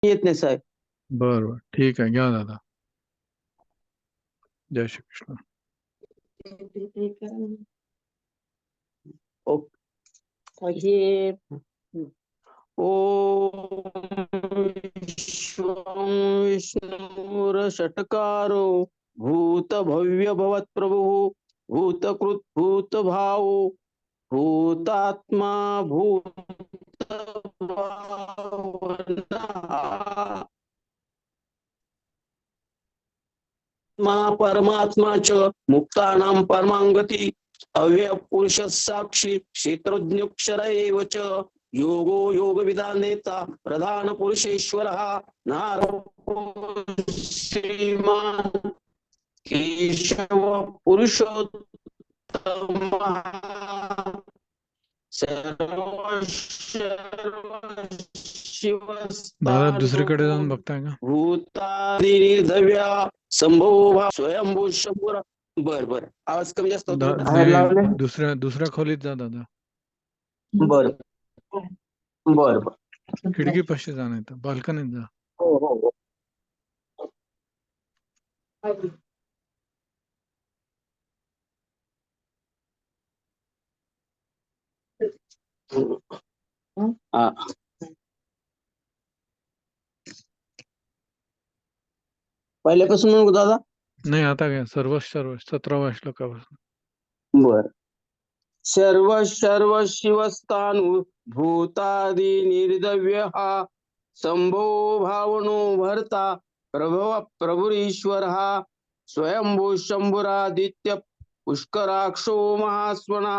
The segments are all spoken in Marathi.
येत नाही साहेब. बर बर, ठीक आहे, घ्या दादा. जय श्री कृष्ण. हे ओम विष्णुरषट्कारो भूत भव्य भवत प्रभु भूतकृत भूत भाव भूतात्मा भूत भावना परमात्मा च मुक्तानां परमांगति अव्यय पुरुष साक्षी क्षेत्रज्ञक्षर एव च योगो योग विधान नेता प्रधान पुरुषेश्वर नारायण श्रीमान केशव पुरुषोत्तम सर्व दादा शिवस्थानो दुसरीकडे जाऊन बघताय का? भूतादिर्धव्या संभोवा स्वयंभू शंभूर. बर बर, आवाज कमी जास्त होतो का? बाहेर नाही, लावले. दुसऱ्या खोलीत जा दादा. बर बर बर. खिडकी पाशी जा, नाही तर बाल्कनीत जा. हो हो हो. हा. पहिल्यापासून म्हणू का दादा? नाही, आता घ्या. सर्व 17व्या श्लोकापासून. बर. सर्व सर्व शिवस्थानु भूतादि निर्दव्य संभो भावनो भरता प्रभव प्रभुरीश्वर स्वयंभू शंभुरादित्य पुष्कराक्षो महास्वना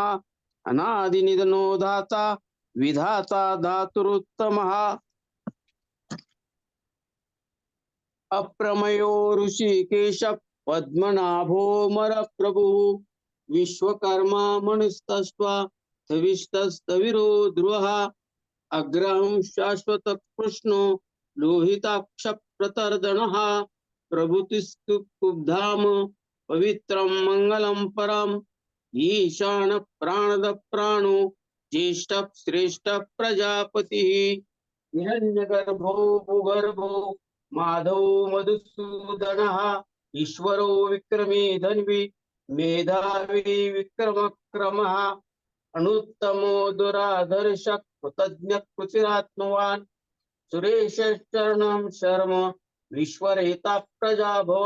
अनादि निधनो धाता विधाता धातुरुत्तम अप्रमयो ऋषिकेश पद्मनाभो मर प्रभु विश्वकर्मा मनुस्तस्त्वा स्थविस्तविरो ध्रुवः अग्रहं शाश्वत कृष्णो लोहिताक्ष प्रतर्दनः प्रभुतिस्तु कुब्धाम पवित्रं मंगलम परम ईशान प्राणद प्राणो ज्येष्ठ श्रेष्ठ प्रजापति हिरण्यगर्भो भूगर्भो माधव मधुसूदन ईश्वरो विक्रमी धन्वी मेधावी विक्रम अनुत्तमो दुराधर्ष कृतज्ञ कृतिरात्मवान सुरेश चरणं शर्म विश्वरेता प्रजा भव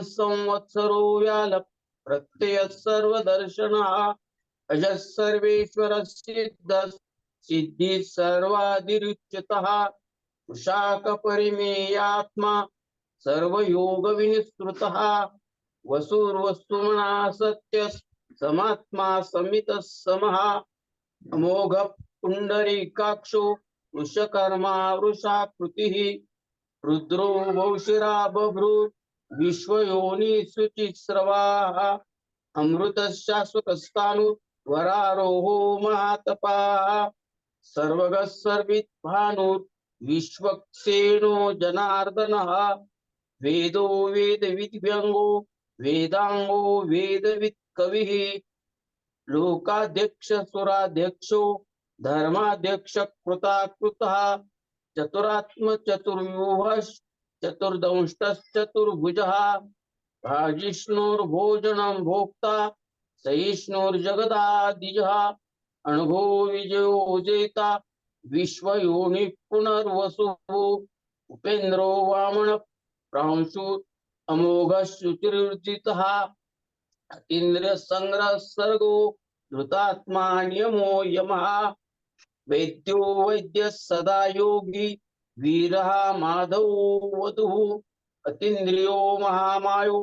संवत्सरो व्याल प्रत्यय सर्वदर्शन अजः सर्वेश्वर सिद्ध सिद्धि सर्वादिरुच्यतः शाक परिमेयात्मा सर्वयोग विनिस्तृतः वसुर्वस्तुमना सत्य समात्मा समित समः अमोघ पुंडरीकाक्षो वृषकर्मा वृषाकृतिः रुद्रो वौशिरा बभ्रू विश्वयोनि शुचिस्रवाः अमृत शाश्वतस्थानु वरारोहो महातपाः सर्वगः सर्विद्भानुर् विश्वक्सेनो जनार्दनः वेदो वेदविद्व्यङ्गो वेदांगो वेदवित् कविः लोकाध्यक्ष सुराध्यक्षो धर्माध्यक्ष कृताकृतः चतुरात्म चतुर्व्यूह चतुर्दंष्टश्चतुर्भुजः भाजिष्णुर्भोजनं भोक्ता सहिष्णुर्जगदादिजः अनुभो विजयो जेता विश्वयोनि पुनर्वसुः उपेन्द्रो वामन प्रांशु अमोघ शुचिर्जितः इंद्र संग्रह सर्गो धृतात्मा नियमो यमः वैद्यो वैद्य सदा योगी वीरः माधवो वधुः अतीन्द्रियो महामायो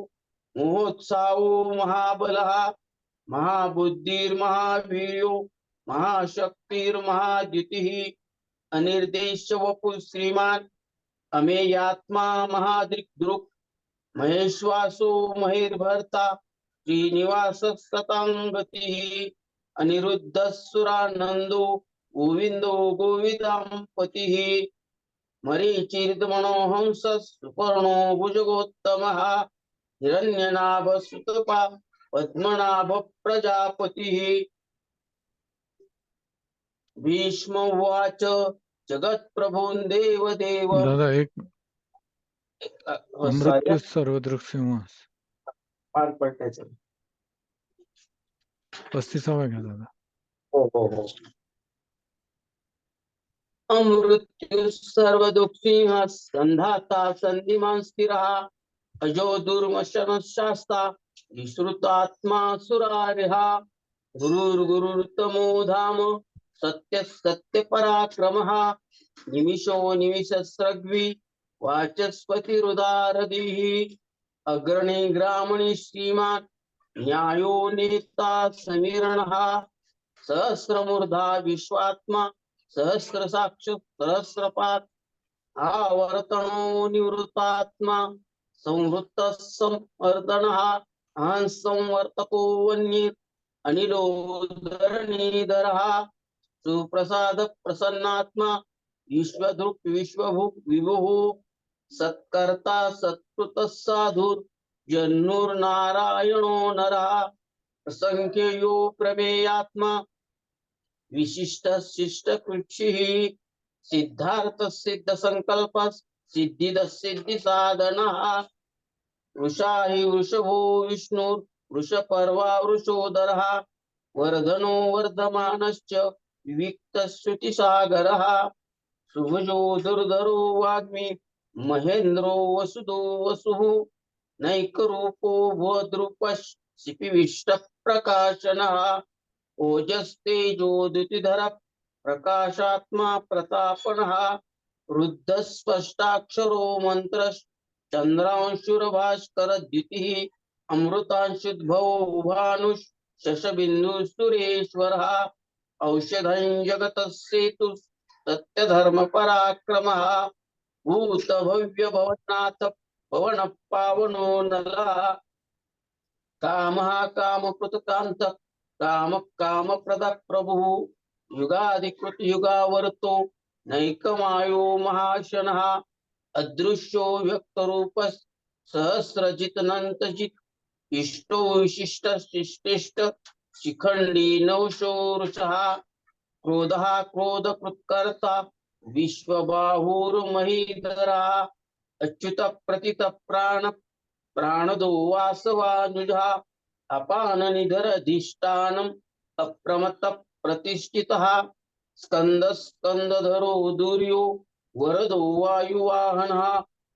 महोत्साहो महाबलः महाबुद्धिर्महावीर्यो महाशक्तिर्महाद्युतिः अनिर्देश वपु श्रीमान अमेयात्मा महादृक् महेश्वासो महेर्भर्ता श्रीनिवास सतांगति अनिरुद्ध सुरानंदो गोविंदो गोविदांपति मरीचिर्दमणोहंस सुपर्णो भुजगोत्तमः हिरण्यनाभ सुतपा पद्मनाभ प्रजापति भीष्म उवाच जगत प्रभून देव देव दादा एक सॉरी अमृत्यू सर्वदृक सिंहास पार पडण्याचं. 35वा घ्या दादा. हो हो हो. अमृत्यू सर्व दुःखिंह संधाता संधिमान स्थिरः अजो दुर्मशन शास्ता विश्रुतात्मा सुरारिहा गुरुर्गुरुर्तमो धाम सत्य सत्य पराक्रमः निमिषो निमिषस्रग्वी वाचस्पतिरुदारधीः अग्रणी ग्रामणी श्रीमान् न्यायो नेता समीरणः सहस्रमूर्धा विश्वात्मा सहस्र साक्ष सहस्रपात आवर्तनो निवृत्तात्मा संवृत्त संवर्धनः अहं संवर्तको वन्ये अनिलो धरणीधरः सुप्रसाद प्रसन्नात्मा विश्वदृक् विश्वभुक् विभुः सत्कर्ता सत्कृतः साधुर् जन्नुर्नारायणो नरः असंख्ययो प्रमेयात्मा विशिष्ट शिष्ट कृषिः सिद्धार्थ सिद्ध संकल्प सिद्धिद सिद्धि साधनः वृषाहि वृषभो विष्णु वृषपर्वा वृषोदरः वर्धनो वर्धमानश्च विविक्त श्रुतिसागरः सुभुजो दुर्धरो वाग्मी महेन्द्रो वसुदो वसुः नैकरूपो भुवद्रूपश्चिपिविष्ट प्रकाशनः ओजस्तेजोदितिधर प्रकाशात्मा प्रतापनः रुद्ध स्पष्टाक्षरो मंत्र चंद्रांशुरभास्कर द्युतिः अमृतांशुद्भवो भानुः शशबिन्दुः औषधं जगतः सेतु सत्यधर्म पराक्रमः भूत भव्य भवनाथ पवन पावनो नलः कामः कामकृतकांत काम काम प्रद प्रभु युगाधिकृत युगावर्तो नैकमायो महाशनः अदृश्यो व्यक्त रूप सहस्रजित नंतजित इष्टो विशिष्ट शिष्टिष्ट शिखंडी नवशो रुचः क्रोधः क्रोध कृत्कर्ता विश्वबाहुर्महीधरः अच्युत प्रतित प्राण प्राणदो वासवानुजः अपान निधर अधिष्ठानम अप्रमत्त प्रतिष्ठितः स्कंद स्कंदधरो दुर्यो वरदो वायुवाहनः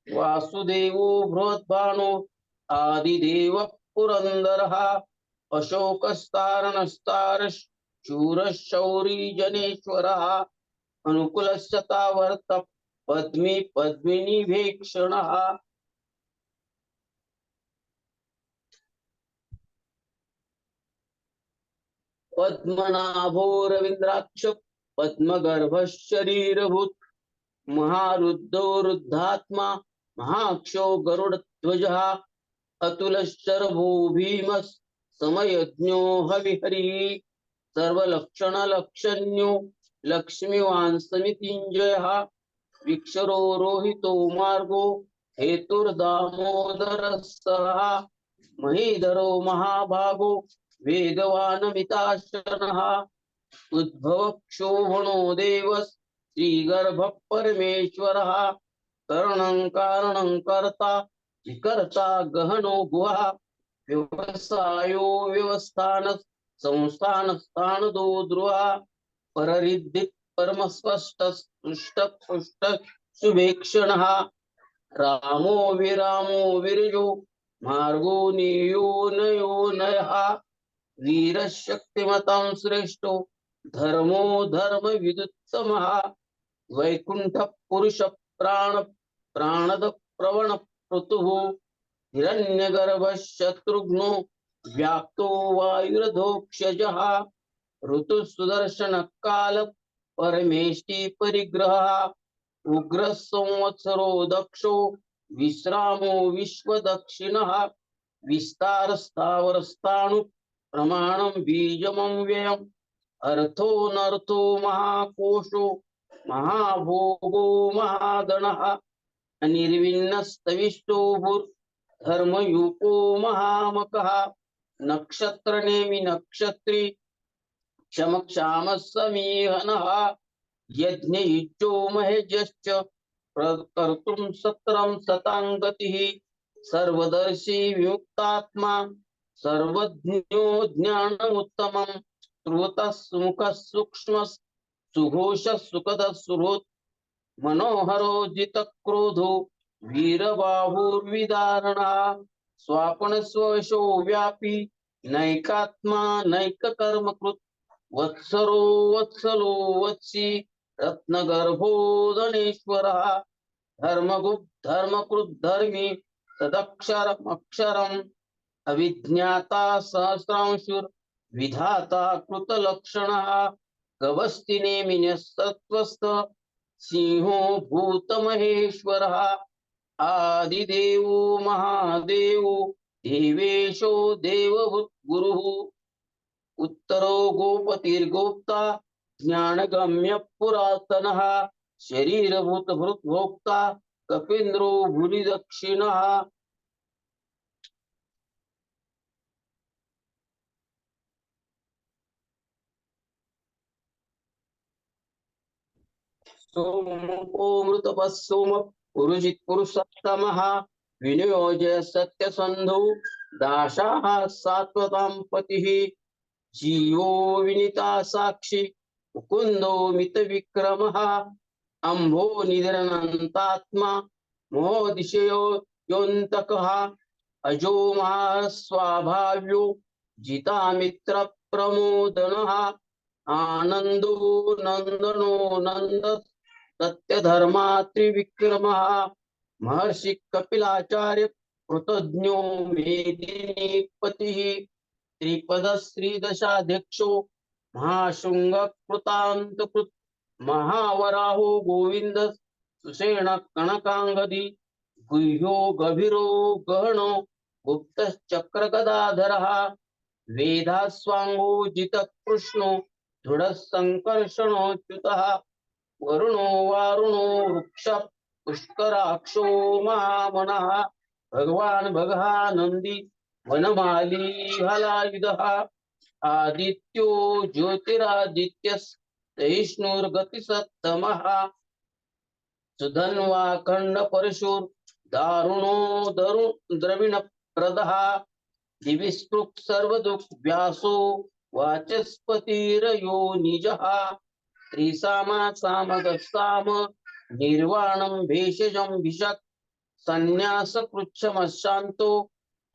वासुदेवो बृहद्भानो आदिदेव पुरंदरः अशोकस्तारणस्तार शूरशौरी जनेश्वरः अनुकूलस्यतावर्त पद्मी पद्मिनी भेक्षणः पद्मनाभो रवींद्राक्ष पद्मगर्भ शरीरभूत महारुद्धो रुद्धात्मा महाक्षो गरुडध्वजः अतुलश्चरभो भीमस् समयज्ञो हविहरिः सर्वलक्षण लक्षण्यो लक्ष्मीवान् समितिञ्जयः विक्षरो रोहितो मार्गो हेतुर्दामोदरः सः महीधरो महाभागो वेगवानमिताशनः उद्भव क्षोभणो देव श्रीगर्भ परमेश्वरः करणं कारणं कर्ता विकर्ता गहनो गुहा व्यवसायो व्यवस्थान संस्थान स्थानदो ध्रुवा पररिद्धि परमस्पष्ट पृष्ठ पृष्ठ शुभेक्षणः रामो विरामो विरजो मार्गो नियो नयो नयः वीरशक्तिमतां श्रेष्ठो धर्मो धर्म विदुत्तमः वैकुंठ पुरुष प्राण प्राणद प्रवण पृथुः हिरण्यगर्भ शत्रुघ्नो व्याप्तो वायुरधोक्षजः ऋतु सुदर्शन काल परमेष्टि परिग्रहः उग्र संवत्सरो दक्षो विश्रामो विश्वदक्षिणः विस्तार स्थावर स्थाणु प्रमाणं बीजमं व्ययम् अर्थो नर्थो महाकोशो महाभोगो महागणः अनिर्विण्णस्तविष्टो धर्मयूपो महामकः नक्षत्र नेमि नक्षत्री क्षम क्षाम समीहनः यज्ञयुज्यो महेज्यश्च कर्तुं सत्रं सताङ्गतिः सर्वदर्शी विमुक्तात्मा सर्वज्ञो ज्ञानमुत्तमं श्रुतः सुमुखः सूक्ष्मः सुघोषः सुखदः सुहृत् मनोहरो जितक्रोधो वीरबाहुर्विदारणा स्वापनस्वशो व्यापी नैकात्मा नैककर्मकृत् वत्सरो वत्सलो वत्सी रत्नगर्भो धनेश्वरः धर्मकृद्धर्मी तदक्षरमक्षरम् अविज्ञाता सहस्रांशुर्विधाता कृतलक्षणः गवस्ति नेमिन्यस्तत्त्वस्त सिंहो भूतमहेश्वरः आदिदेवो महादेवो देवेशो देवगुरुः उत्तरो गोपतिर्गोप्ता ज्ञानगम्य पुरातनः शरीरभूतभृद्भोक्ता कपीन्द्रो भूरि दक्षिणः सोमो मृतपः सोम पुरुजित् पुरुषोत्तमः विनियोज्य सत्यसन्धौ दाशाः सात्वतां पतिः जीवो विनीता साक्षी मुकुन्दो मितविक्रमः अम्भो निधनन्तात्मा मोहदिशयो योऽन्तकः अजो महास्वाभाव्यो जितामित्र प्रमोदनः आनन्दो नन्दनो नन्द सत्यधर्मा त्रिविक्रमः महर्षि कपिलाचार्य कृतज्ञो मेदिनीपतिः त्रिपद श्रीदशाध्यक्षो महाशृंग कृतान्तकृत् महावराहो गोविंद सुषेण कनकांगदी गुह्यो गभीरो गहनो गुप्तश्चक्रगदाधरः वेदास्वांगो जितकृष्णो दृढः संकर्षणोच्युतः वरुणो वारुणो वृक्ष पुष्कराक्षो महामनः भगवान् भगहा नंदी वनमाली हलायुधः आदित्यो ज्योतिरादित्यस्तैष्णुर्गतिसत्तमः सुधन्वा खण्डपरशुर् दारुणो द्रविणप्रदः दिविस्पृक् सर्वदुःव्यासो वाचस्पतिरयो निजः त्रिसाम निर्वाणं भेषजं भिषक् संन्यासकृच्छमशान्तो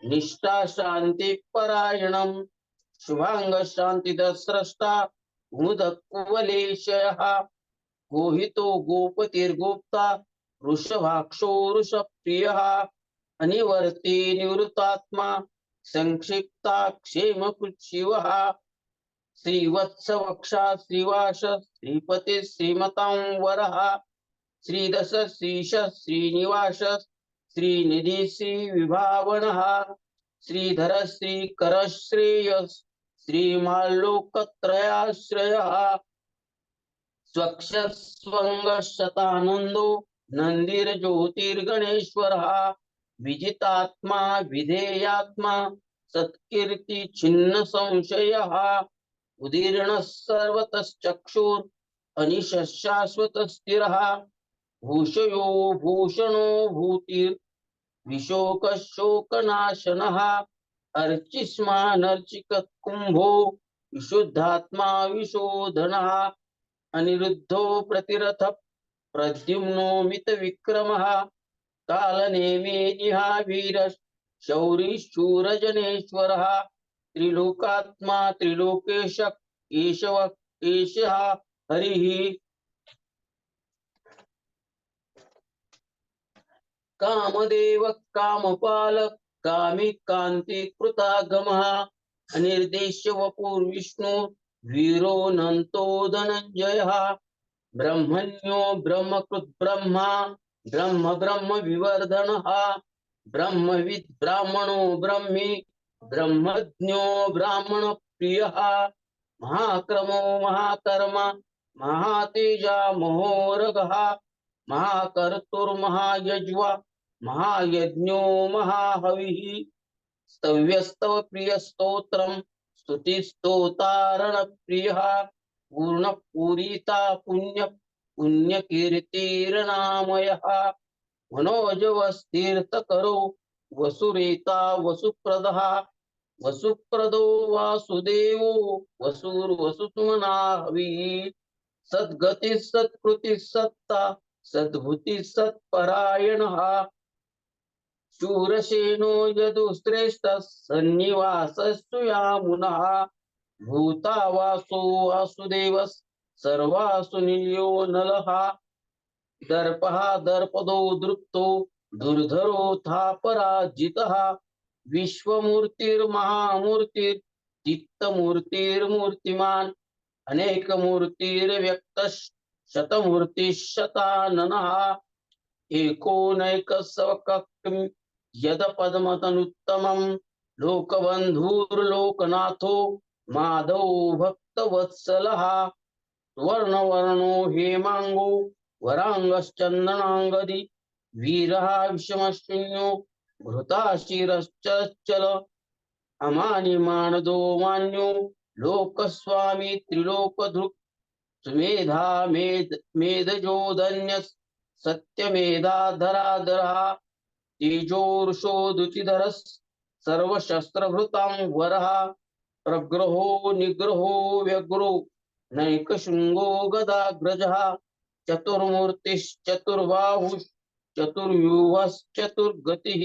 निष्ठा शान्तिपरायणम् शुभांग शान्तिदस्रष्टा मुदकुवलेशयः गोहितो गोपतिर्गोप्ता वृषभाक्षो वृषप्रियः अनिवर्ती निवृतात्मा संक्षिप्ता क्षेमकृच्छिवः श्रीवत्सवक्षा श्रीवास श्रीपति श्रीमतां वरः श्रीदश श्रीश श्रीनिवास श्रीनिधि श्रीविभावनः श्रीधर श्रीकर श्रेयस श्रीमाल्लोकत्रयाश्रयः स्वक्षस्वङ्गशतानन्दो नन्दिर्ज्योतिर्गणेश्वरः विजितात्मा विधेयात्मा सत्कीर्ति छिन्न संशयः उदीर्णः सर्वतश्चक्षुर् अनिशशाश्वतस्थिरः भूषयो भूषणो भूतिर् विशोकशोकनाशनः अर्चिस्मानर्चिकः कुम्भो विशुद्धात्मा विशोधनः अनिरुद्धो प्रतिरथ प्रद्युम्नो मितविक्रमः कालनेमी वीर शौरी शूरजनेश्वरः त्रिलोकात्मा त्रिलोकेश केशव केशः हरिः कामदेव कामपाल कामी कांति कृतागमः अनिर्देश्य वपुर्विष्णु वीरो नंतो धनंजयः ब्रह्मण्यो ब्रह्मकृत् ब्रह्मा ब्रह्म ब्रह्म विवर्धनः ब्रह्मविद् ब्राह्मणो ब्रह्मी ब्रह्मज्ञो ब्राह्मण प्रियः महाक्रमो महाकर्मा महातेजा महोरगः महाकर्तुर्महायज्वा महायज्ञो महाहविः स्तव्यस्तव प्रिय स्तोत्रम स्तुतिस्तोतारण प्रियः पूर्ण पूरिता पुण्य पुण्यकीर्तिर्नामयः मनोजवस्तीर्थकरो वसुरेता वसुप्रदः वसुप्रदो वासुदेवो वसुर्वसुसुमना हविः सद्गतिः सत्कृतिः सत्ता सद्भूतिः सत्परायणः शूरसेनो यदुश्रेष्ठः सन्निवासस्तु यामुनः भूतावासो वासुदेवः सर्वासु निलयो नलः दर्पः दर्पदो दृप्तो दुर्धरोऽथा पराजितः विश्वमूर्तिर्महामूर्तिर्चित्तमूर्तिर्मूर्तिमान् अनेकमूर्तिर्व्यक्तः शतमूर्तिः शताननः एकोनैकस्वकं यदपद्मतनुत्तमं लोकबन्धुर्लोकनाथो माधवो भक्तवत्सलः सुवर्णवर्णो हेमांगो वरांगश्चन्दनांगदी वीरः विषमशून्यो घृताशिरश्चल अमानिमानदो मान्यो लोकस्वामी त्रिलोकधृक् सुमेधा मेधजोधन्यः सत्यमेधाधराधरः तेजोरुषोदुतिधरः सर्वशस्त्रभृतां वरः प्रग्रहो निग्रहो व्यग्रो नैकशृङ्गो गदाग्रजः चतुर्मूर्तिश्चतुर्बाहुश्चतुर्व्यूहश्चतुर्गतिः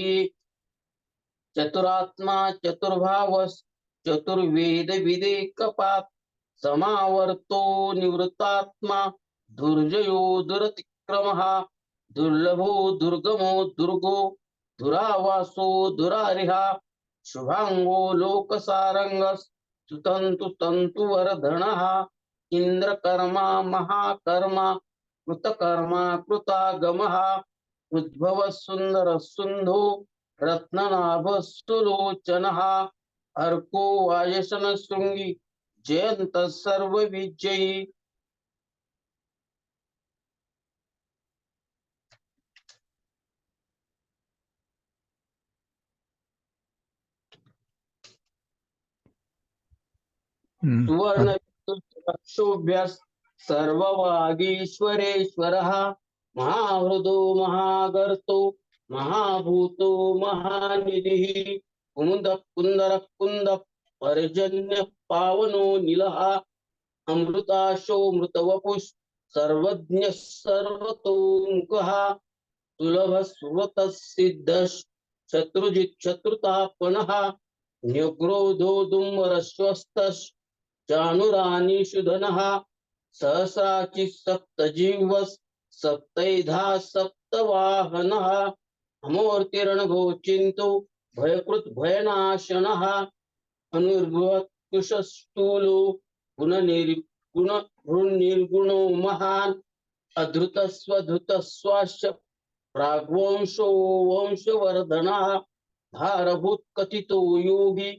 चतुरात्मा चतुर्भावश्चतुर्वेदविदेकपात् समावर्तो निवृत्तात्मा दुर्जयो दुरतिक्रमः दुर्लभो दुर्गमो दुर्गो दुरावासो दुरारिः शुभांगो लोकसारंगः सुतंतु तंतुवर्धनः इंद्रकर्मा महाकर्मा कृतकर्मा कृतागमः उद्भव सुंदर सुंदो रत्ननाभस्तुलोचनः अर्को वायसन शृंगी जयंत सर्वविजयी सुवर्ण चक्षुभ्यः सर्ववागीश्वरेश्वरः महाहृदो महागर्तो महाभूतो महानिधिः कुमुदः कुन्दरः कुन्दः पर्जन्यः पावनो नीलः अमृताशो मृतवपुः सर्वज्ञः सर्वतोमुखः सुलभः सुव्रतः सिद्धः शत्रुजित् शत्रुतापनः न्यग्रोधो दुम्बरश्वस्तः चानुरानीषुधनः सहस्राचिः सप्तजिह्वः सप्तैधा सप्तवाहनः अमूर्तिरणघोचिन्तो भयकृत् भयनाशनः अनुर्भवत्कुशस्थूलो गुणनिर्गुणो महान् अधृतस्वधृतस्वाश्च प्राग्वंशो वंशवर्धनः भारभूत कथितो योगी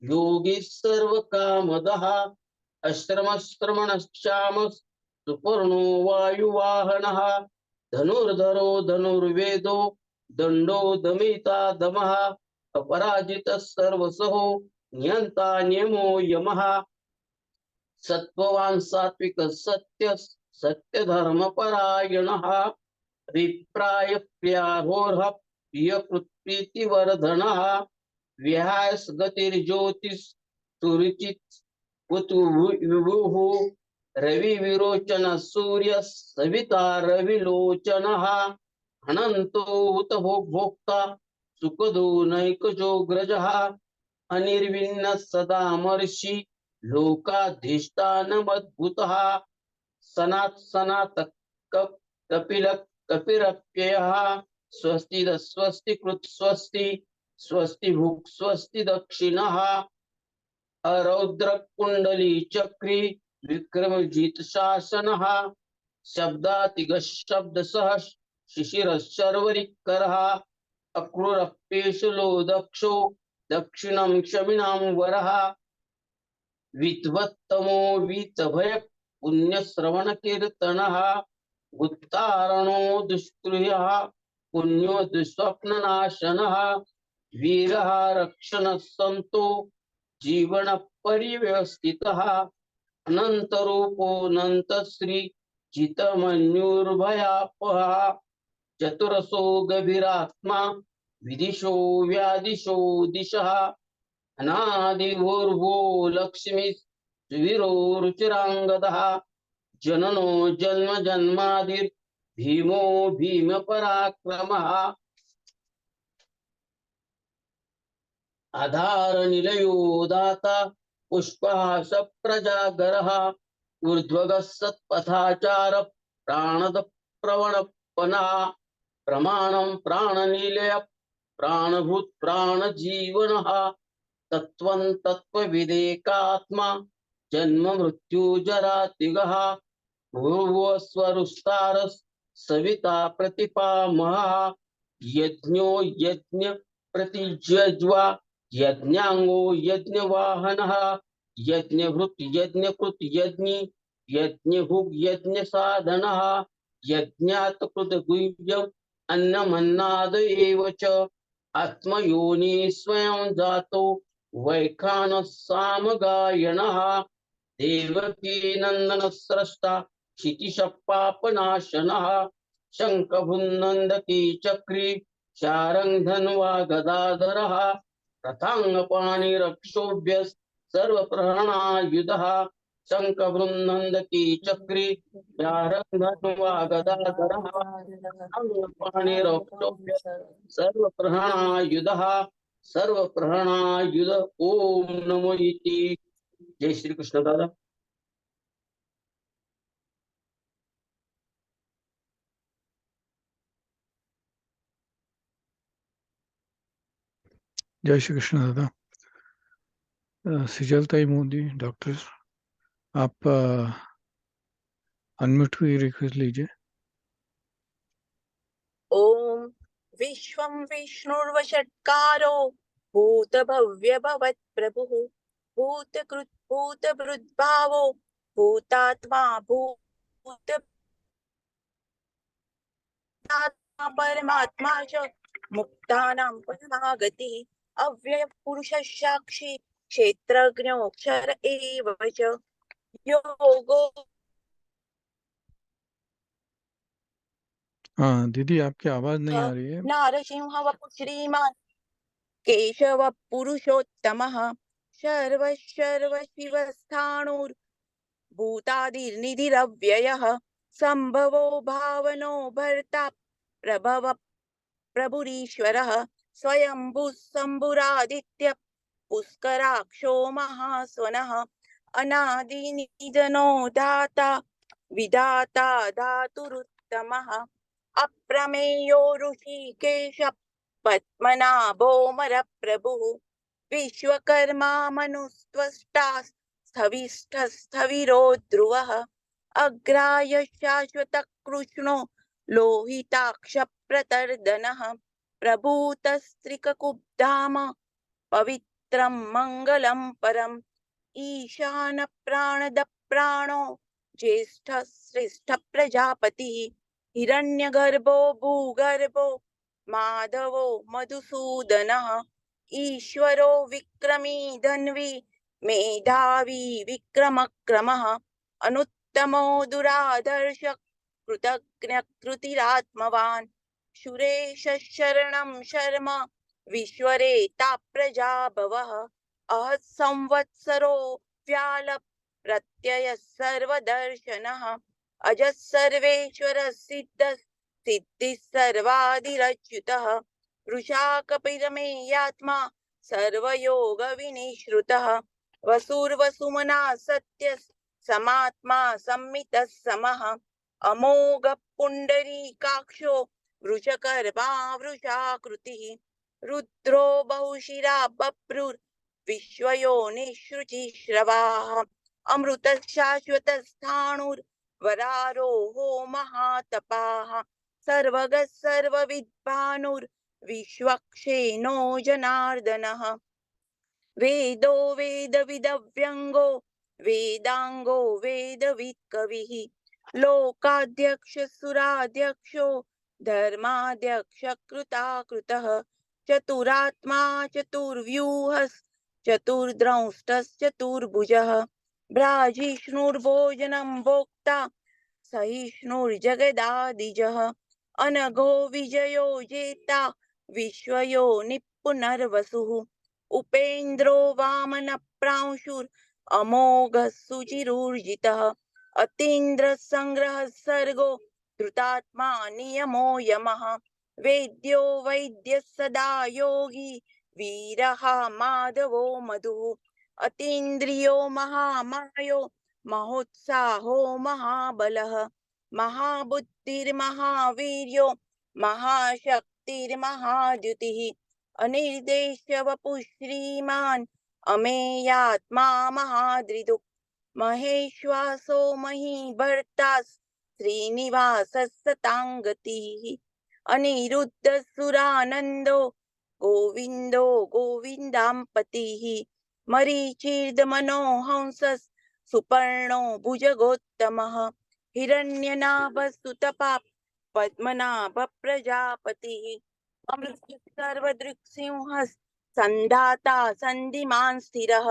योगी सर्वकामदः अश्रमश्रमणश्याम सुपर्णो वायुवाहनः धनुर्धरो धनुर्वेदो दंडो दमिता दमः अपराजितः सर्वसहो नियंता नियमो यमः सत्ववान् सात्विक सत्य सत्यधर्मपरायणः विप्राय प्रियाहोर्ह प्रियकृत्प्रीतिवर्धनः विहायस गतिर्ज्योतिष सुरुचित विभुः रवि विरोचन सूर्य सविता रविलोचनः अनंतो उत भोक्ता सुखदो नैकजो ग्रजः अनिर्विण्ण सदा मर्षि लोकाधिष्ठानमद्भुतः सनात् सनात कपिल कपिरप्ययः स्वस्ति स्वस्ति कृत स्वस्ति स्वस्ति भुक् स्वस्ति दक्षिणः अरौद्र कुंडली चक्री विक्रमजित शासनः शब्दातिग शब्द सह शिशिरश्चर्वरिकरः अक्रूरप्येशुलो दक्षो दक्षिणं क्षमिणां वरः विद्वत्तमो वीतभय पुण्यश्रवण कीर्तनः उत्तारणो दुष्कृयः पुण्यो दुःस्वप्ननाशनः वीरः रक्षणः सन्तो जीवन परिव्यवस्थितः अनंत रूपो अनंत श्री चितमन्युर्भयापहा चतुरसो गभीरात्मा विदिशो व्यादिशो दिशः अनादिभूर्भो लक्ष्मी सुवीरो रुचिरांगदः जननो जन्म जन्मादिर भीमो भीम पराक्रमः आधार निलयो दाता पुष्पः सप्रजागरः ऊर्ध्वगः सत्पथाचार प्राणद प्रवणपना प्रमाणं प्राणनिलय प्राणभूत प्राणजीवनः तत्त्वं तत्त्वविदेकात्मा जन्म मृत्यु जरा तिगः भूर्भुवस्वरुस्तारः सविता प्रतिपामहः यज्ञो यज्ञ प्रतिज्वा यज्ञांगो यज्ञवाहनः यज्ञभृत् यज्ञकृत यज्ञी यज्ञभुग् यज्ञसाधनः यज्ञात् कृतगुह्यम् अन्नमन्नाद एव च आत्मयोनि स्वयं जातो वैखानः सामगायनः देवकी नंदन स्रष्टा क्षितिशपापनाशनः शंखभुन्नन्दकी चक्री शारंग धन्वा गदाधरः रथांगपाणिरक्षोभ्य सर्वप्रहरणायुधः शंखभृन्नन्दकी चक्री शारंग धन्वा गदाधरः रथांगपाणिरक्षोभ्य सर्वप्रहरणायुधः सर्वप्रहरणायुध ओम नमो इति। जय श्री कृष्ण दादा। जय श्री कृष्ण दादा। सिजलताई मोदी डॉक्टर, आप अनम्यूट हुई रिक्वेस्ट लीजिए। ओम विश्वं विष्णुर्वषट्कारो भूतभव्य भवत् प्रभुः भूतकृत् भूतभृद्भावो भूतात्मा भूतात्मा परमात्मा च मुक्तानां परमागतिः अव्ययः पुरुषः साक्षी क्षेत्रज्ञोऽक्षर एव च योगो। हाँ दीदी, आपकी आवाज नहीं आ रही है। नारसिंह वपु श्रीमान केशव पुरुषोत्तमः सर्वशिवस्थाणुर्भूतादिर्निधिरव्ययः संभवो भावनो भर्ता प्रभव प्रभुरीश्वरः स्वयंभुः शम्भुरादित्य पुष्कराक्षो महास्वनः अनादिनिधनो दाता विधाता धातुरुत्तमः अप्रमेयो ऋषिकेश पद्मनाभोमर प्रभुः विश्वकर्मा मनुस्त्वष्टा स्थविष्ठस्थविरो ध्रुवः अग्राय शाश्वत कृष्णो लोहिताक्ष प्रतर्दनः प्रभूतस्त्रिककुब्धाम पवित्रं मंगलं परम् ईशान प्राणद प्राणो ज्येष्ठ श्रेष्ठ प्रजापतिः हिरण्यगर्भो भूगर्भो माधवो मधुसूदनः ईश्वरो विक्रमी धन्वी मेधावी विक्रमक्रमः अनुत्तमो दुरादर्श कृतज्ञ कृतिरात्मवान् सुरेश शरणं शर्म विश्वरेता प्रजाभवः अहत् संवत्सरो व्याल प्रत्यय सर्वदर्शनः अजः सर्वेश्वर सिद्ध सिद्धि सर्वादिरच्युतः वृषाकपिरमेयात्मा सर्वयोग विनिश्रुतः वसुर्वसुमना सत्य समात्मा सम्मितः समः अमोघ पुंडरीकाक्षो वृषकर्मा वृषाकृतिः रुद्रो बहुशिरा बभ्रुर् विश्वयोनिश्रुचिश्रवाः अमृत शाश्वत स्थाणुर्वरारोहो महातपाः सर्वगः सर्वविद्भानुर् विश्वक्षेनो जनार्दनः वेदो वेदविदव्यङ्गो वेदांगो वेदवित् कविः लोकाध्यक्ष सुराध्यक्षो धर्माध्यक्ष कृताकृतः चतुरात्मा चतुर्व्यूहस् चतुर्द्रंष्टश्चतुर्भुजः भ्राजिष्णुर्भोजनं भोक्ता सहिष्णुर्जगदादिजः अनघो विजयो जेता विश्वयो निपुनर्वसुः उपेन्द्रो वामन प्रांशुर अमोघ सुचिरुर्जितः अतीन्द्र संग्रह सर्गो धृतात्मा नियमो यमः वेद्यो वैद्य सदा योगी वीरः माधवो मधुः अतीन्द्रियो महामायो महोत्साहो महाबलः महाबुद्धिर्महावीर्यो महाशक्तिर्महाद्युतिः अनिर्देश्य वपुः श्रीमान् अमेयात्मा महादृदुः महेश्वासो महीभर्ता श्रीनिवासः सताङ्गतिः अनिरुद्धसुरानन्दो गोविन्दो गोविन्दाम्पतिः मरीचिर्दमनोहंसः सुपर्णो भुजगोत्तमः हिरण्यनाभस्तुतपा पद्मनाभ प्रजापतिः सर्वदृक्सिंहः सन्धाता सन्धिमान् स्थिरः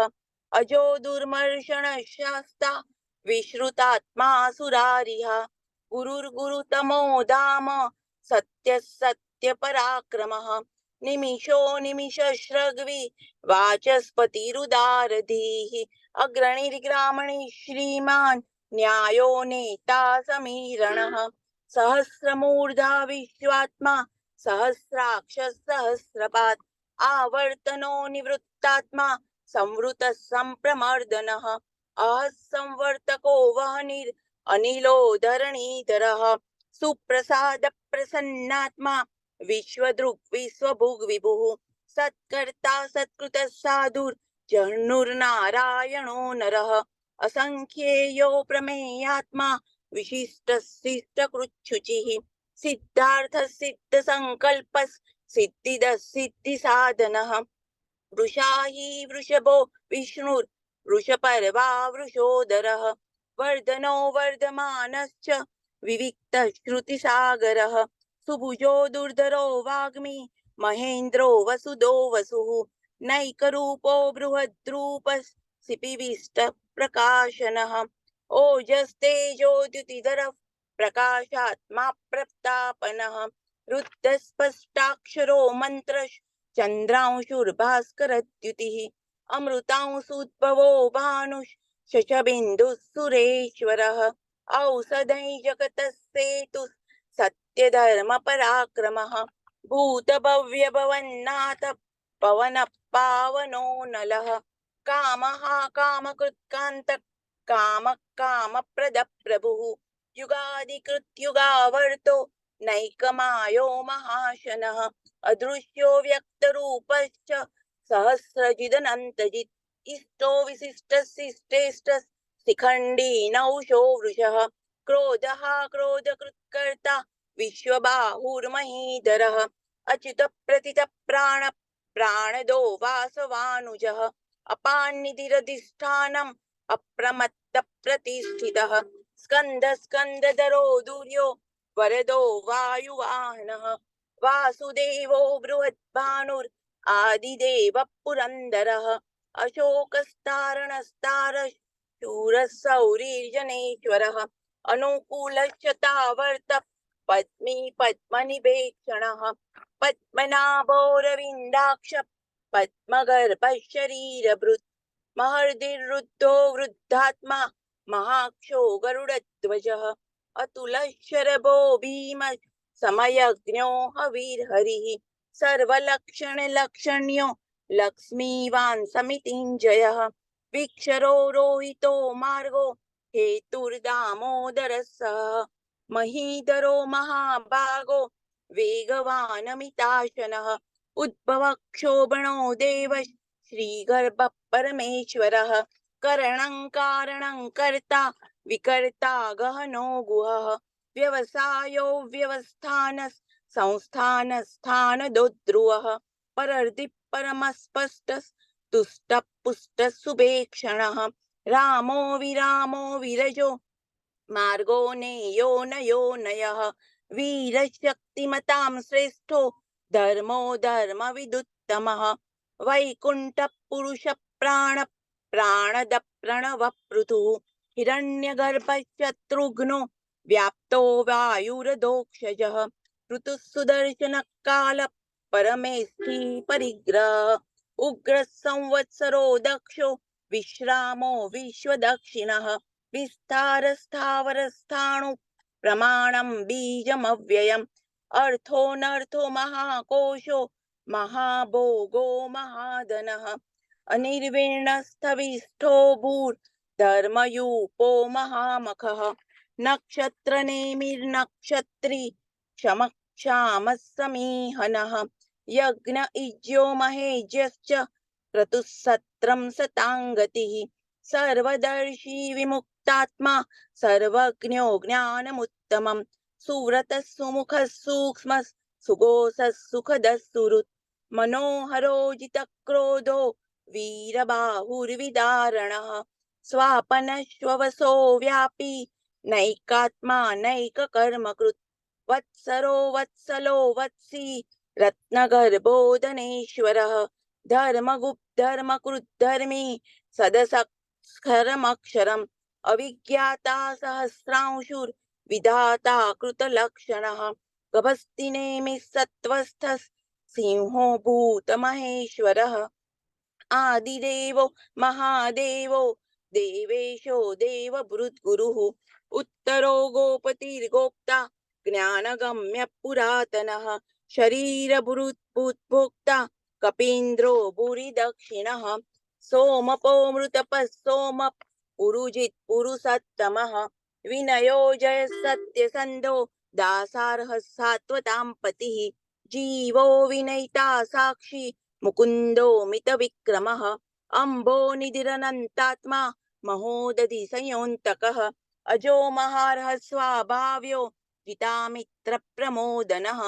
अजो दुर्मर्षण शास्ता विश्रुतात्मा सुरारिः गुरुर्गुरुतमो धाम सत्य सत्य पराक्रमः निमिषो निमिष श्रग्वि वाचस्पतिरुदारधीः अग्रणिर्ग्रामणि श्रीमान् न्यायो नेता समीरणः सहस्रमूर्धा विश्वात्मा सहस्राक्ष सहस्रपात् आवर्तनो निवृत्तात्मा संवृत संप्रमर्दनः असंवर्तको वहनिर् अनिलो धरणीधरः सुप्रसाद प्रसन्नात्मा विश्वदृक् विश्वभुग् विभुः सत्कर्ता सत्कृत साधुर् जह्नुर्नारायणो नरः असंख्येयो प्रमेयात्मा विशिष्ट शिष्ट कृच्छुचिः सिद्धार्थ सिद्ध संकल्प सिद्धिद सिद्धि साधनः वृषाही वृषभो विष्णुर् वृषपर्वा वृषोदरः वर्धनो वर्धमानश्च विविक्त श्रुतिसागरः सुभुजो दुर्धरो वाग्मी महेन्द्रो वसुदो वसुः नैकरूपो बृहद्रूपः प्रकाशनः ओजस्तेजोद्युतिधरः प्रकाशात्मा प्रतापनः रुद्धस्पष्टाक्षरो मन्त्रः चन्द्रांशुर्भास्करद्युतिः अमृतांशुद्भवो भानुः शशबिन्दुः सुरेश्वरः औषधै जगतः सेतुः सत्यधर्म पराक्रमः भूतभव्य भवन्नाथ पवन पावनो नलः कामः कामकृत्कान्त काम कामप्रद प्रभुः युगादिकृत्युगावर्तो नैकमायो महाशनः अदृश्यो व्यक्तरूपश्च सहस्रजिदनन्तजित् इष्टो विशिष्टशिष्टेष्ट शिखण्डी नौशो वृषः क्रोधः क्रोधकृत्कर्ता विश्वबाहुर्महीधरः अच्युत प्रतित प्राण प्राणदो वासवानुजः अपान्निधिरधिष्ठानम् अप्रमत्त प्रतिष्ठितः स्कन्द स्कन्दधरो दुर्यो वरदो वायुवाहनः वासुदेवो बृहद्भानुर् आदिदेव पुरन्दरः अशोकस्तारणस्तार शूरः सौरीर्जनेश्वरः अनुकूलश्चतावर्त पद्मी पद्मनिभेक्षणः पद्मनाभोरविन्दाक्ष पद्मगर्भः शरीरभृत् महर्दिरुद्धो वृद्धात्मा महाक्षो गरुडध्वजः अतुलशरभो भीम समयज्ञो हविर्हरिः सर्वलक्षणलक्षण्यो लक्ष्मीवान् समितिञ्जयः विक्षरो रोहितो मार्गो हेतुर्दामोदरः महीधरो महाभागो वेगवानमिताशनः उद्भव क्षोभणो देव श्रीगर्भ परमेश्वरः करणं कारणं कर्ता विकर्ता गहनो गुहः व्यवसायो व्यवस्थान संस्थान स्थानदोद्रुवः परर्दि परमस्पष्ट तुष्ट पुष्ट सुभेक्षणः रामो विरामो विरजो मार्गो नेयो नयो नयः वीरशक्तिमतां श्रेष्ठो धर्मो धर्मविदुत्तमः वैकुण्ठ पुरुष प्राण प्राणद प्रणव पृथुः हिरण्यगर्भ शत्रुघ्नो व्याप्तो वायुरधोक्षजः ऋतुः सुदर्शनकालः परमेष्ठी परिग्रह उग्रः संवत्सरो दक्षो विश्रामो विश्वदक्षिणः विस्तारस्थावरस्थाणु प्रमाणं बीजमव्ययम् अर्थोऽनर्थो महाकोशो महाभोगो महाधनः अनिर्विण्णस्थविष्ठो भूर्धर्मयूपो महामखः नक्षत्रनेमिर्नक्षत्री क्षमक्षामः समीहनः यज्ञ इज्यो महेज्यश्च क्रतुः सत्रं सताङ्गतिः सर्वदर्शी विमुक्तात्मा सर्वज्ञो ज्ञानमुत्तमम् सुव्रतः सुमुखः सूक्ष्मः सुगोसः सुखदः सुहृत् मनोहरो जितक्रोधो वीरबाहुर्विदारणः स्वापनश्वसो व्यापी नैकात्मा नैककर्मकृत् वत्सरो वत्सलो वत्सी रत्नगर्भोदनेश्वरः धर्मकृद्धर्मी सदसक्षरमक्षरम् अविज्ञाता सहस्रांशुर्विधाता कृतलक्षणः गभस्तिनेमिः सत्त्वस्थः सिंहो भूतमहेश्वरः आदिदेवो महादेवो देवेशो देवभृद्गुरुः उत्तरो गोपतिर्गोप्ता ज्ञानगम्य पुरातनः शरीरभूतभोक्ता कपीन्द्रो भूरिदक्षिणः सोमपो मृतपः सोम पुरुजित् पुरुषोत्तमः विनयो जय सत्यसन्धो दासार्हः सात्वतां पतिः जीवो विनयिता साक्षी मुकुन्दो मितविक्रमः अम्बो निधिरनन्तात्मा महोदधि संयोऽन्तकः अजो महार्ह स्वाभाव्यो जितामित्रप्रमोदनः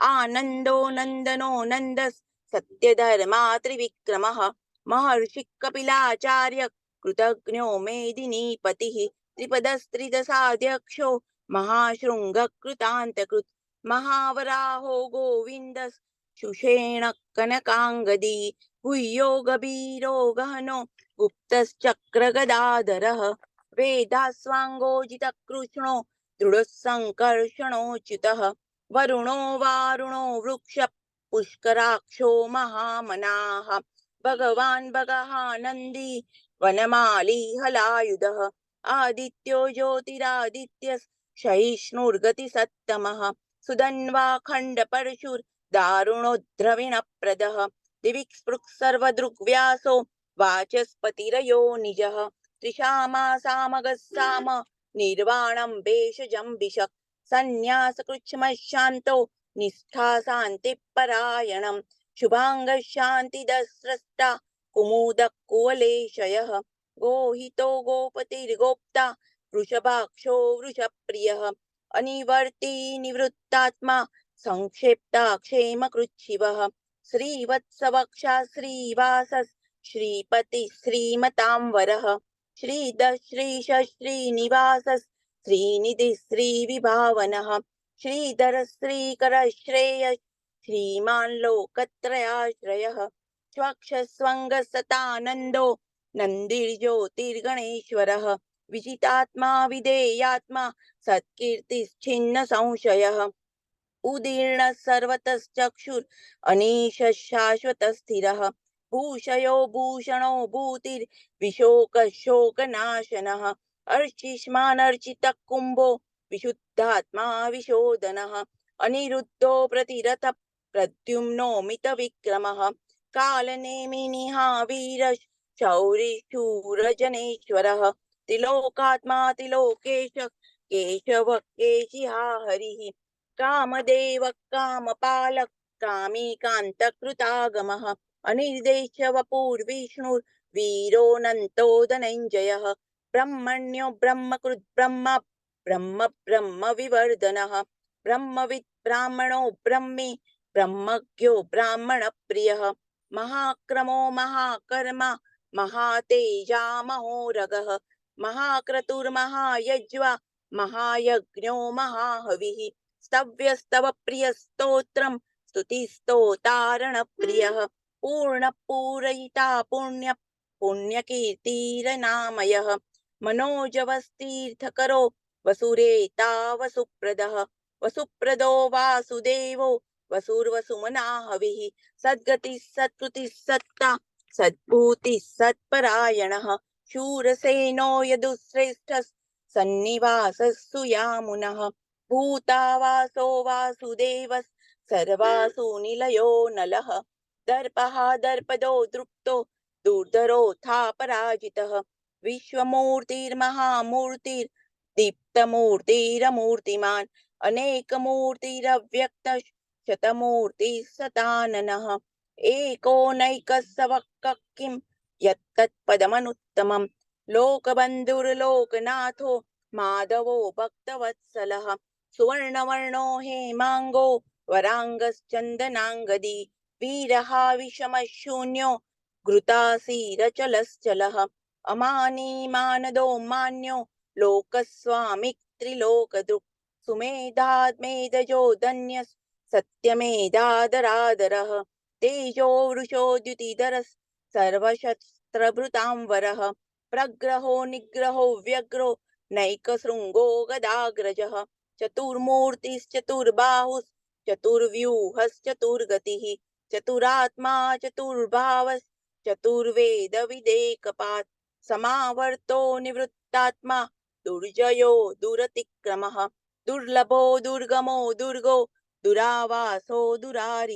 आनन्दो नन्दनो नन्दस् सत्यधर्मा त्रिविक्रमः महर्षि कपिलाचार्य कृतज्ञो मेदिनीपतिः त्रिपदस्त्रिदशाध्यक्षो महाशृङ्गकृतान्तकृत् महावराहो गोविन्दस् शुषेण कनकाङ्गदी गुह्यो गभीरो गहनो गुप्तश्चक्रगदाधरः वेदास्वाङ्गोजितकृष्णो दृढसङ्कर्षणोच्युतः वरुणो वारुणो वृक्ष पुष्कराक्षो महामनाः भगवान् भगहानन्दी वनमाली हलायुधः आदित्यो ज्योतिरादित्यः सहिष्णुर्गतिसत्तमः सुधन्वा खण्डपरशुर्दारुणोद्रविणप्रदः दिविक्स्पृक् सर्वदृग्व्यासो वाचस्पतिरयो निजः त्रिशामासामगस्साम निर्वाणं भेषजं विशक् सन्न्यासकृच्छ्मशान्तो निष्ठा शान्तिपरायणं शुभाङ्गशान्तिदस्रष्टा कुमुदकुवलेशयः गोहितो गोपतिर्गोप्ता वृषभाक्षो वृषप्रियः अनिवर्ती निवृत्तात्मा संक्षेप्ता क्षेमकृच्छिवः श्रीवत्सवक्षा श्रीवासः श्रीपति श्रीमतांवरः श्रीदश्रीश श्रीनिवासः श्रीनिधि श्रीविभावनः श्रीधर श्रीकर श्रेय श्रीमान् लोकत्रयाश्रयः स्वक्षस्वङ्गसतानन्दो नन्दिर्ज्योतिर्गणेश्वरः विजितात्मा विधेयात्मा सत्कीर्तिश्छिन्न संशयः उदीर्ण सर्वतश्चक्षुर् अनीश शाश्वत स्थिरः भूषयो भूषणो भूतिर्विशोक शोकनाशनः अर्चिष्मानर्चितः कुम्भो विशुद्धात्मा विशोधनः अनिरुद्धो प्रतिरथ प्रद्युम्नो मितविक्रमः कालनेमिनिहा वीर शौरिशूरजनेश्वरः त्रिलोकात्मा त्रिलोकेश केशव केशिहा हरिः कामदेव कामपालक कामीकान्तकृतागमः अनिर्देश वपुर्विष्णुर्वीरोऽनन्तो धनञ्जयः ब्रह्मण्यो ब्रह्मकृत् ब्रह्म ब्रह्म ब्रह्म विवर्धनः ब्रह्मवित् ब्राह्मणो ब्रह्मी ब्रह्मज्ञो ब्राह्मणप्रियः महाक्रमो महाकर्मा महातेजा महोरगः महाक्रतुर्महायज्वा महायज्ञो महाहविः स्तव्यस्तव प्रियस्तोत्रं स्तुतिस्तोतारणप्रियः पूर्णपूरयिता पुण्यकीर्तिरनामयः मनोजवस्तीर्थकरो वसुरेता वसुप्रदः वसुप्रदो वासुदेवो वसुर्वसुमना हविः सद्गतिः सत्कृतिः सत्ता सद्भूतिः सत्परायणः शूरसेनो यदुश्रेष्ठः सन्निवासः सुयामुनः भूतावासो वासुदेवः सर्वासु निलयो नलः दर्पः दर्पदो दृप्तो दुर्धरोऽथा पराजितः विश्वमूर्तिर्महामूर्तिर्दीप्तमूर्तिरमूर्तिमान् अनेकमूर्तिरव्यक्तः शतमूर्तिः शताननः एकोनैकस्सवक्कः किं यत्तत्पदमनुत्तमम् लोकबन्धुर्लोकनाथो माधवो भक्तवत्सलः सुवर्णवर्णो हेमाङ्गो वराङ्गश्चन्दनाङ्गदी वीरः विषमशून्यो घृतासीरचलश्चलः अमानी मानदो मान्यो लोकस्वामी त्रिलोकदृक् सुमेधात्मेधजो धन्यः सत्यमेधादरादरः तेजो वृषो द्युतिधरः सर्वशस्त्रभृतांवरः प्रग्रहो निग्रहो व्यग्रो नैकशृङ्गो गदाग्रजः चतुर्मूर्तिश्चतुर्बाहुश्चतुर्व्यूहश्चतुर्गतिः चतुरात्मा चतुर्वेदविदेकपात् समावर्तो निवृत्तात्मा दुर्जयो दुरतिक्रमः दुर्लभो दुर्गमो दुर्गो दुरावासो दुरारि